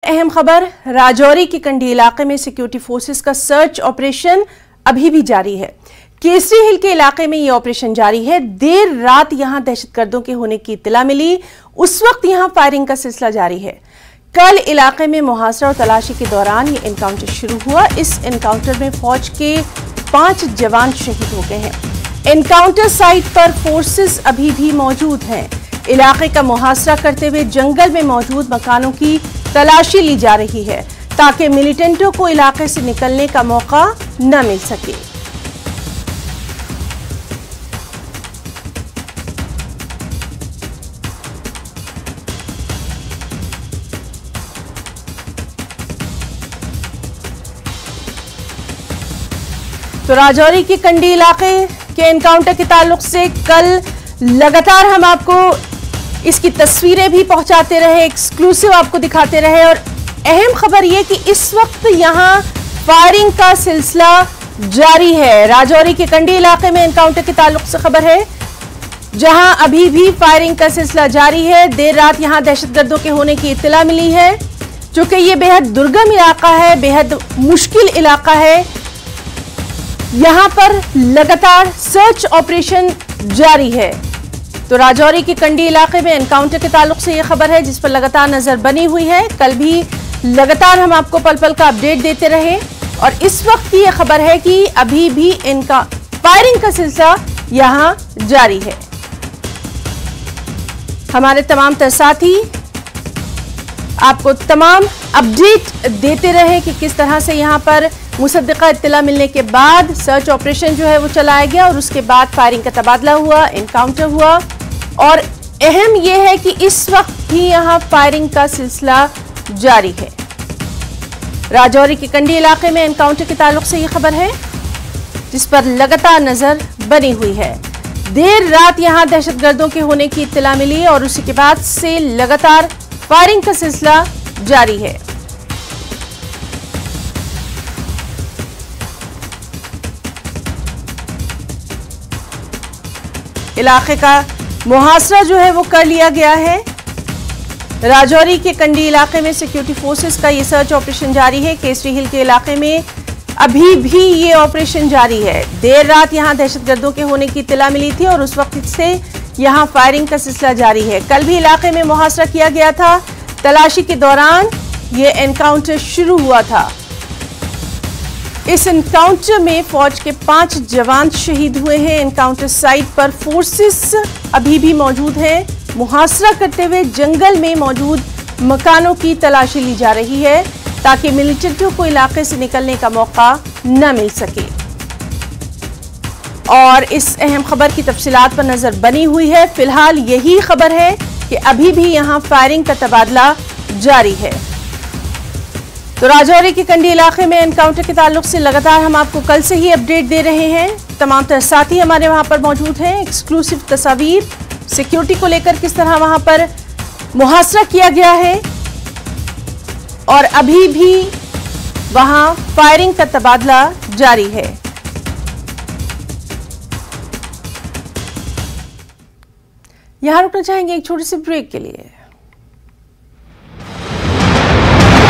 अहम खबर, राजौरी के कंडी इलाके में सिक्योरिटी फोर्सेस का सर्च ऑपरेशन अभी भी जारी है। केसरी हिल के इलाके में यह ऑपरेशन जारी है। देर रात यहां दहशतगर्दों के होने की इत्तला मिली, उस वक्त यहां फायरिंग का सिलसिला जारी है। कल इलाके में मुहासरा और तलाशी के दौरान ये एनकाउंटर शुरू हुआ। इस एनकाउंटर में फौज के 5 जवान शहीद हो गए हैं। एनकाउंटर साइट पर फोर्सेस अभी भी मौजूद हैं। इलाके का मुहासरा करते हुए जंगल में मौजूद मकानों की तलाशी ली जा रही है ताकि मिलिटेंटों को इलाके से निकलने का मौका न मिल सके। तो राजौरी के कंडी इलाके के एनकाउंटर के ताल्लुक से कल लगातार हम आपको इसकी तस्वीरें भी पहुंचाते रहे, एक्सक्लूसिव आपको दिखाते रहे। और अहम खबर यह कि इस वक्त यहां फायरिंग का सिलसिला जारी है। राजौरी के कंडी इलाके में एनकाउंटर के ताल्लुक से खबर है, जहां अभी भी फायरिंग का सिलसिला जारी है। देर रात यहां दहशतगर्दों के होने की इत्तला मिली है। चूंकि यह बेहद दुर्गम इलाका है, बेहद मुश्किल इलाका है, यहां पर लगातार सर्च ऑपरेशन जारी है। तो राजौरी के कंडी इलाके में एनकाउंटर के ताल्लुक से यह खबर है जिस पर लगातार नजर बनी हुई है। कल भी लगातार हम आपको पल पल का अपडेट देते रहे और इस वक्त की यह खबर है कि अभी भी इनका फायरिंग का सिलसिला यहां जारी है। हमारे तमाम साथी आपको तमाम अपडेट देते रहे कि किस तरह से यहां पर मुसद्दिका इत्तला मिलने के बाद सर्च ऑपरेशन जो है वो चलाया गया और उसके बाद फायरिंग का तबादला हुआ, एनकाउंटर हुआ। और अहम यह है कि इस वक्त भी यहां फायरिंग का सिलसिला जारी है। राजौरी के कंडी इलाके में एनकाउंटर के ताल्लुक से यह खबर है जिस पर लगातार नजर बनी हुई है। देर रात यहां दहशतगर्दों के होने की इत्तला मिली और उसी के बाद से लगातार फायरिंग का सिलसिला जारी है। इलाके का मुहासरा जो है वो कर लिया गया है। राजौरी के कंडी इलाके में सिक्योरिटी फोर्सेस का ये सर्च ऑपरेशन जारी है। केसरी हिल के इलाके में अभी भी ये ऑपरेशन जारी है। देर रात यहां दहशतगर्दों के होने की इत्तला मिली थी और उस वक्त से यहां फायरिंग का सिलसिला जारी है। कल भी इलाके में मुहासरा किया गया था। तलाशी के दौरान ये एनकाउंटर शुरू हुआ था। इस एनकाउंटर में फौज के 5 जवान शहीद हुए हैं। एनकाउंटर साइट पर फोर्सेस अभी भी मौजूद हैं। मुहासरा करते हुए जंगल में मौजूद मकानों की तलाशी ली जा रही है ताकि मिलिटेंटों को इलाके से निकलने का मौका न मिल सके। और इस अहम खबर की तफसीलात पर नजर बनी हुई है। फिलहाल यही खबर है कि अभी भी यहां फायरिंग का तबादला जारी है। तो राजौरी के कंडी इलाके में एनकाउंटर के ताल्लुक से लगातार हम आपको कल से ही अपडेट दे रहे हैं। तमाम साथी हमारे वहां पर मौजूद हैं। एक्सक्लूसिव तस्वीर सिक्योरिटी को लेकर किस तरह वहां पर मुहासरा किया गया है और अभी भी वहां फायरिंग का तबादला जारी है। यहां रुकना चाहेंगे एक छोटे से ब्रेक के लिए।